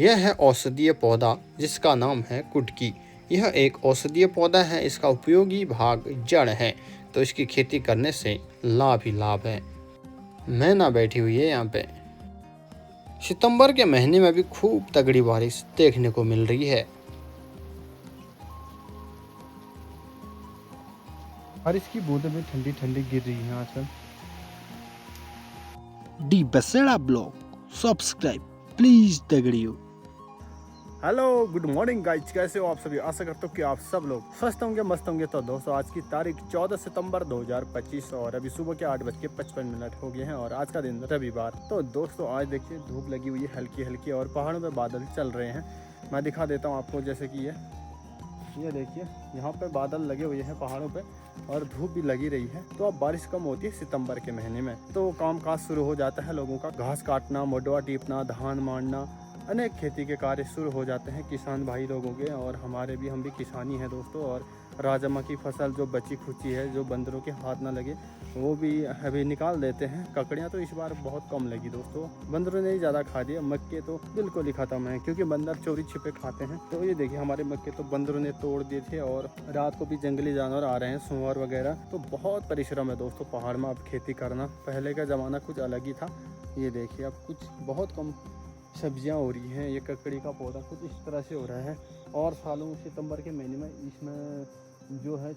यह है औषधीय पौधा जिसका नाम है कुटकी। यह एक औषधीय पौधा है, इसका उपयोगी भाग जड़ है, तो इसकी खेती करने से लाभ ही लाभ है। मैना बैठी हुई है यहाँ पे। सितंबर के महीने में भी खूब तगड़ी बारिश देखने को मिल रही है। बारिश की बूंदें भी ठंडी ठंडी गिर रही हैं आजकल। D Baseda blog subscribe please दगड़ियों। हेलो गुड मॉर्निंग गाइज, कैसे हो आप सभी। आशा करता हूँ कि आप सब लोग स्वस्थ होंगे, मस्त होंगे। तो दोस्तों आज की तारीख 14 सितंबर 2025 और अभी सुबह के 8:55 हो गए हैं और आज का दिन रविवार। तो दोस्तों आज देखिए धूप लगी हुई है हल्की हल्की और पहाड़ों पे बादल चल रहे हैं। मैं दिखा देता हूँ आपको, जैसे कि ये देखिए यहाँ पे बादल लगे हुए हैं पहाड़ों पे और धूप भी लगी रही है। तो अब बारिश कम होती है सितंबर के महीने में, तो काम काज शुरू हो जाता है लोगों का। घास काटना, मोडवा टीपना, धान मारना, अनेक खेती के कार्य शुरू हो जाते हैं किसान भाई लोगों के। और हमारे भी, हम भी किसानी हैं दोस्तों। और राजमा की फसल जो बची खुची है, जो बंदरों के हाथ ना लगे, वो भी अभी निकाल देते हैं। ककड़ियाँ तो इस बार बहुत कम लगी दोस्तों, बंदरों ने ही ज़्यादा खा दिया। मक्के तो बिल्कुल ही खत्म है क्योंकि बंदर चोरी छिपे खाते हैं। तो ये देखिए हमारे मक्के तो बंदरों ने तोड़ दिए थे और रात को भी जंगली जानवर आ रहे हैं, सुअर वगैरह। तो बहुत परिश्रम है दोस्तों पहाड़ में अब खेती करना। पहले का ज़माना कुछ अलग ही था। ये देखिए अब कुछ बहुत कम सब्जियां हो रही हैं। ये ककड़ी का पौधा कुछ इस तरह से हो रहा है। और सालों सितंबर के महीने में इसमें जो है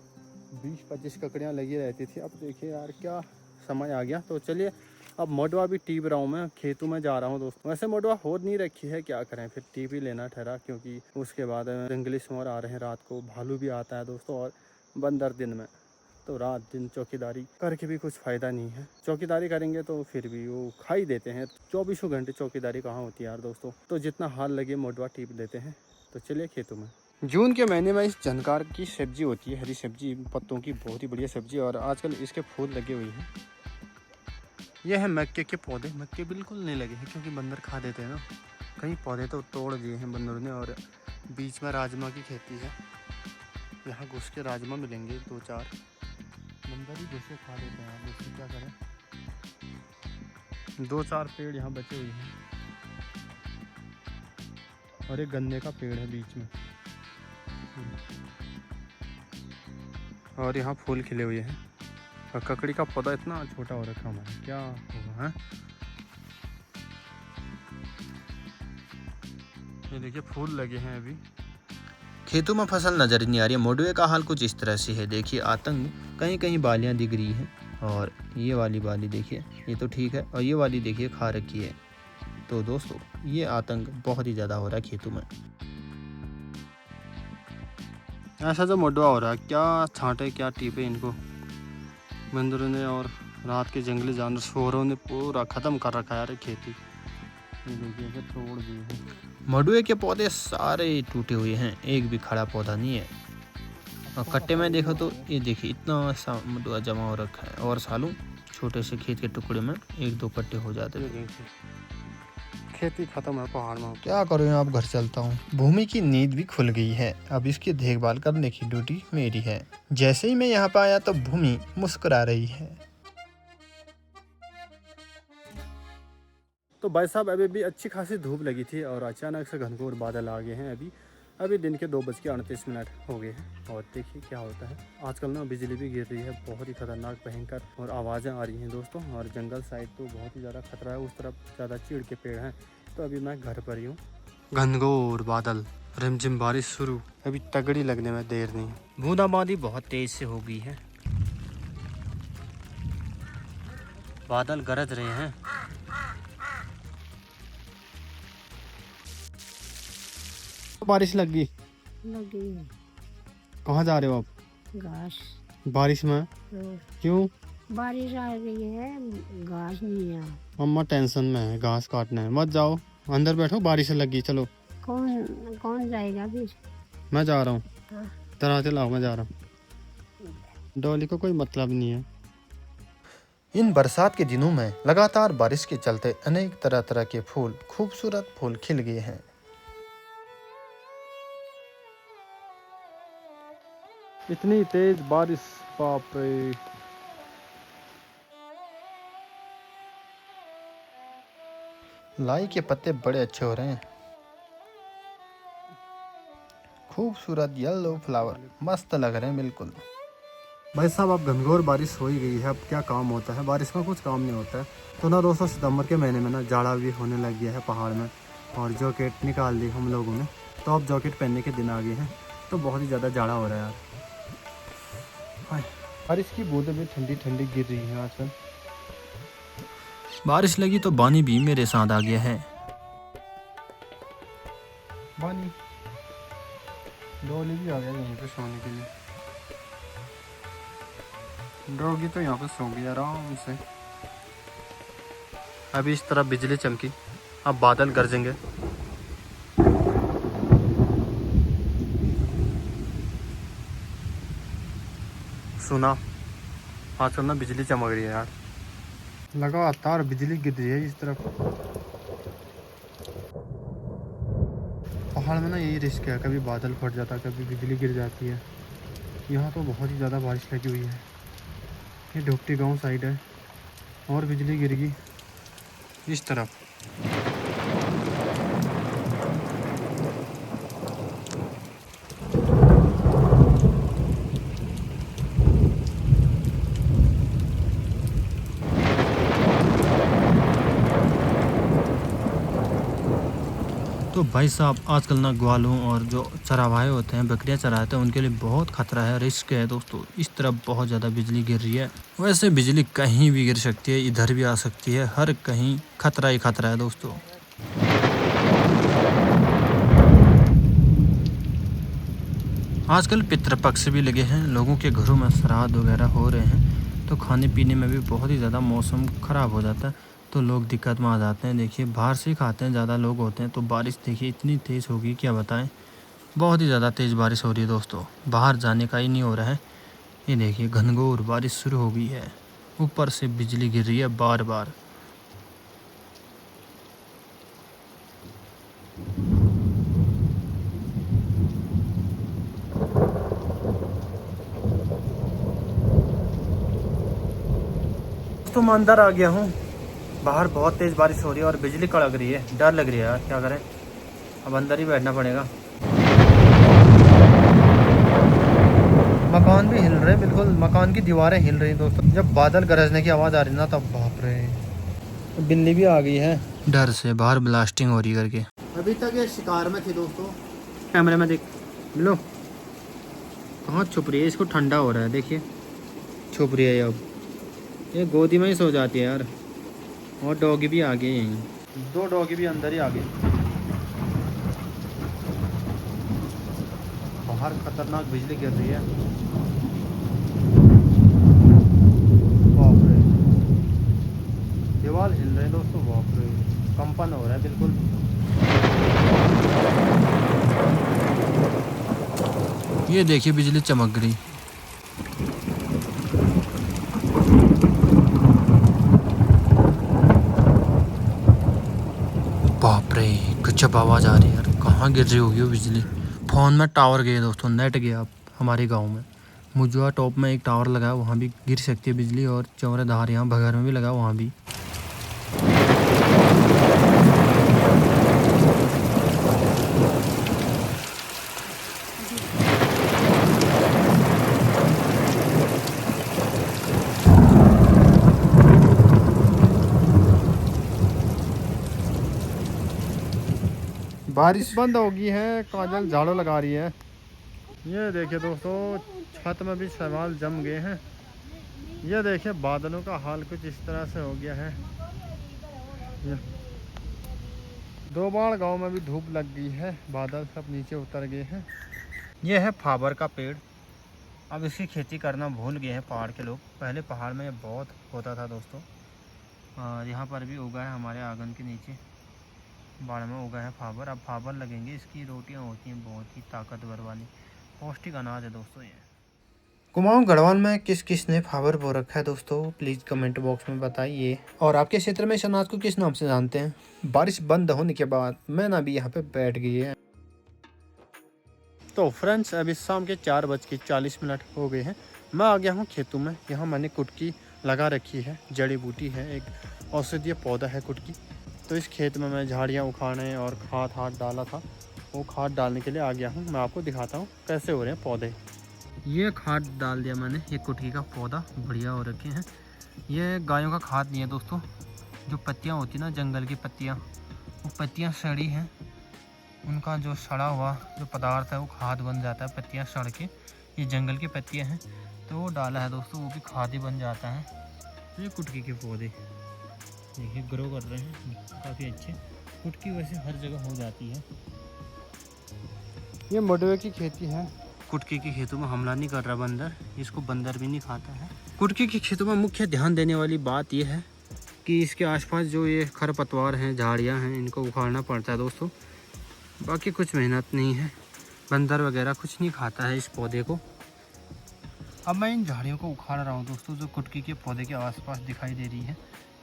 20-25 ककड़ियाँ लगी रहती थी। अब देखिए यार क्या समय आ गया। तो चलिए अब मोडवा भी टीप रहा हूँ, मैं खेतों में जा रहा हूँ दोस्तों। वैसे मोडवा हो नहीं रखी है, क्या करें फिर टीप ही लेना ठहरा, क्योंकि उसके बाद जंगली सुअर आ रहे हैं रात को, भालू भी आता है दोस्तों और बंदर दिन में। तो रात दिन चौकीदारी करके भी कुछ फ़ायदा नहीं है। चौकीदारी करेंगे तो फिर भी वो खा ही देते हैं। 24 घंटे चौकीदारी कहाँ होती है यार दोस्तों। तो जितना हाल लगे मोडवा टीप देते हैं। तो चलिए खेतों में। जून के महीने में इस झनकार की सब्जी होती है, हरी सब्जी, पत्तों की बहुत ही बढ़िया सब्जी। और आजकल इसके फूल लगे हुए हैं। यह है मक्के के पौधे। मक्के बिल्कुल नहीं लगे हैं क्योंकि बंदर खा देते हैं ना। कई पौधे तो तोड़ दिए हैं बंदरों ने। और बीच में राजमा की खेती है। यहाँ घुस के राजमा मिलेंगे 2-4। बंदर ही घुस के खा देते हैं, आप इसमें क्या करें। 2-4 पेड़ यहाँ बचे हुए हैं और एक गन्ने का पेड़ है बीच में। और यहाँ फूल खिले हुए हैं। और ककड़ी का पौधा इतना छोटा हो रखा हमारा, क्या होगा है। ये देखिए फूल लगे हैं अभी। खेतों में फसल नजर नहीं आ रही है। मोडवे का हाल कुछ इस तरह से है। देखिए आतंक, कहीं कहीं बालियां दिख रही हैं। और ये वाली बाली देखिए, ये तो ठीक है। और ये वाली देखिए खा रखी है। तो दोस्तों ये आतंक बहुत ही ज़्यादा हो रहा है खेतों में। ऐसा जो मोडवा हो रहा है, क्या छांटे क्या टीपे इनको बंदरों ने। और रात के जंगली जानवर सुअरों ने पूरा ख़त्म कर रखा है यार खेती। ये देखिए ऐसे तोड़ दिए हैं। मोडवे के पौधे सारे टूटे हुए हैं, एक भी खड़ा पौधा नहीं है। और कट्टे में देखो तो ये देखिए इतना सा मोडवा जमा हो रखा है। और सालों छोटे से खेत के टुकड़े में 1-2 कट्टे हो जाते थे। खेती खत्म है पहाड़ में। क्या करूँ, अब घर चलता हूँ। भूमि की नींद भी खुल गई है, अब इसकी देखभाल करने की ड्यूटी मेरी है। जैसे ही मैं यहाँ पे आया तो भूमि मुस्कुरा रही है। तो भाई साहब अभी भी अच्छी खासी धूप लगी थी और अचानक से घनघोर बादल आ गए हैं। अभी दिन के 2:38 हो गए हैं। और देखिए क्या होता है आजकल ना, बिजली भी गिर रही है बहुत ही खतरनाक भयंकर। और आवाज़ें आ रही हैं दोस्तों। और जंगल साइड तो बहुत ही ज़्यादा खतरा है, उस तरफ ज़्यादा चीड़ के पेड़ हैं। तो अभी मैं घर पर ही हूँ। घनघोर बादल, रिमझिम बारिश शुरू। अभी तगड़ी लगने में देर नहीं। बूंदाबांदी बहुत तेज से हो गई है। बादल गरज रहे हैं। बारिश लगी कहाँ जा रहे हो आप। घास बारिश में क्यों। बारिश आ रही है, घास नहीं है। अम्मा टेंशन में है, घास काटना है। मत जाओ, अंदर बैठो, बारिश लगी। चलो कौन कौन जाएगा फिर। मैं जा रहा हूँ। हाँ। तरह लाओ, मैं जा रहा हूँ। डॉली को कोई मतलब नहीं है। इन बरसात के दिनों में लगातार बारिश के चलते अनेक तरह तरह के फूल, खूबसूरत फूल खिल गए हैं। इतनी तेज बारिश, बाप रे। लाई के पत्ते बड़े अच्छे हो रहे हैं। खूबसूरत येलो फ्लावर मस्त लग रहे हैं बिल्कुल। भाई साहब अब घनघोर बारिश हो ही गई है, अब क्या काम होता है, बारिश में कुछ काम नहीं होता है। तो ना दोस्तों सितंबर के महीने में ना जाड़ा भी होने लग गया है पहाड़ में, और जैकेट निकाल दी हम लोगों ने, तो अब जैकेट पहनने के दिन आ गए हैं, तो बहुत ही ज़्यादा जाड़ा हो रहा है यार। बारिश की बूंदें भी ठंडी ठंडी गिर रही हैं आजकल। बारिश लगी तो बानी भी मेरे साथ आ गया है। बानी डॉली भी आ गया यहीं पे सोने के लिए। डॉगी तो यहाँ पे सो गया आराम से। अभी इस तरह बिजली चमकी, अब बादल गरजेंगे। सुना आजकल ना बिजली चमक रही है यार, लगातार बिजली गिर रही है इस तरफ। पहाड़ में ना यही रिस्क है, कभी बादल फट जाता है, कभी बिजली गिर जाती है। यहाँ तो बहुत ही ज़्यादा बारिश लगी हुई है। ये ढोकटी गांव साइड है और बिजली गिर गई इस तरफ। तो भाई साहब आजकल ना ग्वालों और जो चरावाहे होते हैं, बकरियां चराते हैं, उनके लिए बहुत खतरा है, रिस्क है दोस्तों। इस तरफ बहुत ज़्यादा बिजली गिर रही है। वैसे बिजली कहीं भी गिर सकती है, इधर भी आ सकती है, हर कहीं खतरा ही खतरा है दोस्तों। आजकल पितृपक्ष भी लगे हैं, लोगों के घरों में श्राद्ध वगैरह हो रहे हैं, तो खाने पीने में भी बहुत ही ज़्यादा मौसम ख़राब हो जाता है, तो लोग दिक्कत में आ जाते हैं। देखिए बाहर से ही खाते हैं, ज़्यादा लोग होते हैं, तो बारिश देखिए इतनी तेज़ होगी क्या बताएं, बहुत ही ज़्यादा तेज़ बारिश हो रही है दोस्तों, बाहर जाने का ही नहीं हो रहा है। ये देखिए घनघोर बारिश शुरू हो गई है, ऊपर से बिजली गिर रही है बार बार। तो मैं अंदर आ गया हूँ, बाहर बहुत तेज़ बारिश हो रही है और बिजली कड़क रही है, डर लग रही है यार, क्या करें, अब अंदर ही बैठना पड़ेगा। मकान भी हिल रहे, बिल्कुल मकान की दीवारें हिल रही दोस्तों। जब बादल गरजने की आवाज़ आ रही ना, तब बाप रे, बिल्ली भी आ गई है, डर से बाहर ब्लास्टिंग हो रही करके। अभी तक ये शिकार में थी दोस्तों। कैमरे में देख लो कहाँ छुप रही है, इसको ठंडा हो रहा है, देखिए छुप रही है। अब ये गोदी में ही सो जाती है यार। और डॉगी भी आ गए यहीं, 2 डॉगी भी अंदर ही आ गए। बाहर खतरनाक बिजली गिर रही है, बाप रे, दीवार हिल रहे हैं दोस्तों, बाप रे, कंपन हो रहा है बिल्कुल। ये देखिए बिजली चमक गई। बाप रे गजब आवाज़ आ रही है यार, कहाँ गिर रही होगी वो बिजली। फ़ोन में टावर गए दोस्तों, नेट गया अब हमारे गांव में। मुजुआ टॉप में एक टावर लगा है, वहाँ भी गिर सकती है बिजली, और चौराधार यहाँ बघर में भी लगा, वहाँ भी। बारिश बंद हो गई है, काजल झाड़ू लगा रही है। ये देखिए दोस्तों छत में भी सवाल जम गए हैं। ये देखिए बादलों का हाल कुछ इस तरह से हो गया है। ये दोबाड़ गांव में भी धूप लग गई है, बादल सब नीचे उतर गए हैं। ये है फाबर का पेड़, अब इसकी खेती करना भूल गए हैं पहाड़ के लोग। पहले पहाड़ में ये बहुत होता था दोस्तों, और यहाँ पर भी उगा है हमारे आंगन के नीचे, बाड़ में उगा है फाबर। अब फाबर लगेंगे, इसकी रोटियाँ होती हैं बहुत ही ताकतवर वाली, पौष्टिक अनाज है दोस्तों। ये कुमाऊं गढ़वाल में किस किस ने फाबर बो रखा है दोस्तों, प्लीज़ कमेंट बॉक्स में बताइए। और आपके क्षेत्र में इस अनाज को किस नाम से जानते हैं। बारिश बंद होने के बाद मैना भी यहाँ पे बैठ गई है। तो फ्रेंड्स अभी शाम के 4:40 हो गए हैं। मैं आ गया हूँ खेतों में। यहाँ मैंने कुटकी लगा रखी है, जड़ी बूटी है, एक औषधीय पौधा है कुटकी। तो इस खेत में मैं झाड़ियाँ उखाड़ने और खाद डाला था, वो खाद डालने के लिए आ गया हूँ। मैं आपको दिखाता हूँ कैसे हो रहे हैं पौधे। ये खाद डाल दिया मैंने, ये कुटकी का पौधा बढ़िया हो रखे हैं। ये गायों का खाद नहीं है दोस्तों, जो पत्तियाँ होती ना जंगल की पत्तियाँ, वो पत्तियाँ सड़ी हैं, उनका जो सड़ा हुआ जो पदार्थ है वो खाद बन जाता है। पत्तियाँ सड़ के ये जंगल की पत्तियाँ हैं तो वो डाला है दोस्तों, वो भी खाद ही बन जाता है। ये कुटकी के पौधे देखिए ग्रो कर रहे हैं काफ़ी अच्छे। कुटकी वैसे हर जगह हो जाती है। ये मंडुवे की खेती है। कुटकी की खेतों में हमला नहीं कर रहा बंदर, इसको बंदर भी नहीं खाता है। कुटकी की खेतों में मुख्य ध्यान देने वाली बात यह है कि इसके आसपास जो ये खरपतवार हैं, झाड़ियाँ हैं, इनको उखाड़ना पड़ता है दोस्तों। बाकी कुछ मेहनत नहीं है, बंदर वगैरह कुछ नहीं खाता है इस पौधे को। अब मैं इन झाड़ियों को उखाड़ रहा हूँ दोस्तों, जो कुटकी के पौधे के आसपास दिखाई दे रही है।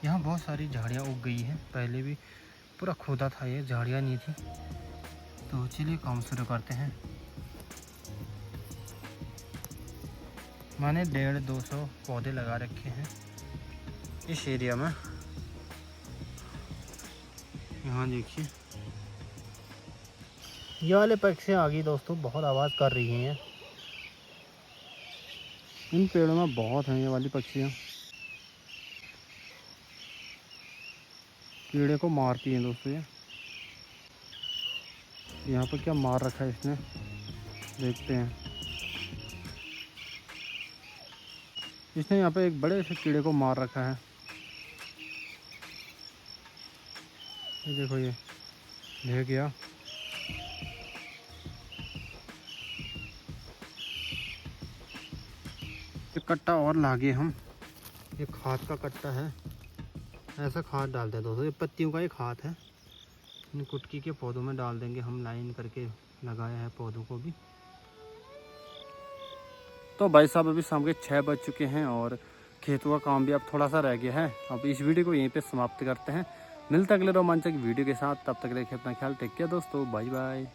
यहाँ बहुत सारी झाड़ियाँ उग गई हैं, पहले भी पूरा खोदा था, ये झाड़ियाँ नहीं थी। तो चलिए काम शुरू करते हैं। मैंने 150-200 पौधे लगा रखे हैं इस एरिया में। यहाँ देखिए ये वाले पक्षियाँ आ गई दोस्तों, बहुत आवाज़ कर रही हैं। इन पेड़ों में बहुत हैं ये वाली पक्षियाँ, कीड़े को मारती हैं दोस्तों। ये यहाँ पर क्या मार रखा है इसने, देखते हैं। इसने यहाँ पे एक बड़े से कीड़े को मार रखा है। ये देखो, ये ले गया। ये कट्टा और लागे हम, ये खाद का कट्टा है, ऐसा खाद डालते हैं दोस्तों। ये पत्तियों का ही खाद है, इन कुटकी के पौधों में डाल देंगे हम। लाइन करके लगाया है पौधों को भी। तो भाई साहब अभी शाम के 6 बज चुके हैं और खेतों का काम भी अब थोड़ा सा रह गया है। अब इस वीडियो को यहीं पे समाप्त करते हैं। मिलता अगले रोमांचक वीडियो के साथ, तब तक रखिए अपना ख्याल। टेक केयर दोस्तों, बाय बाय।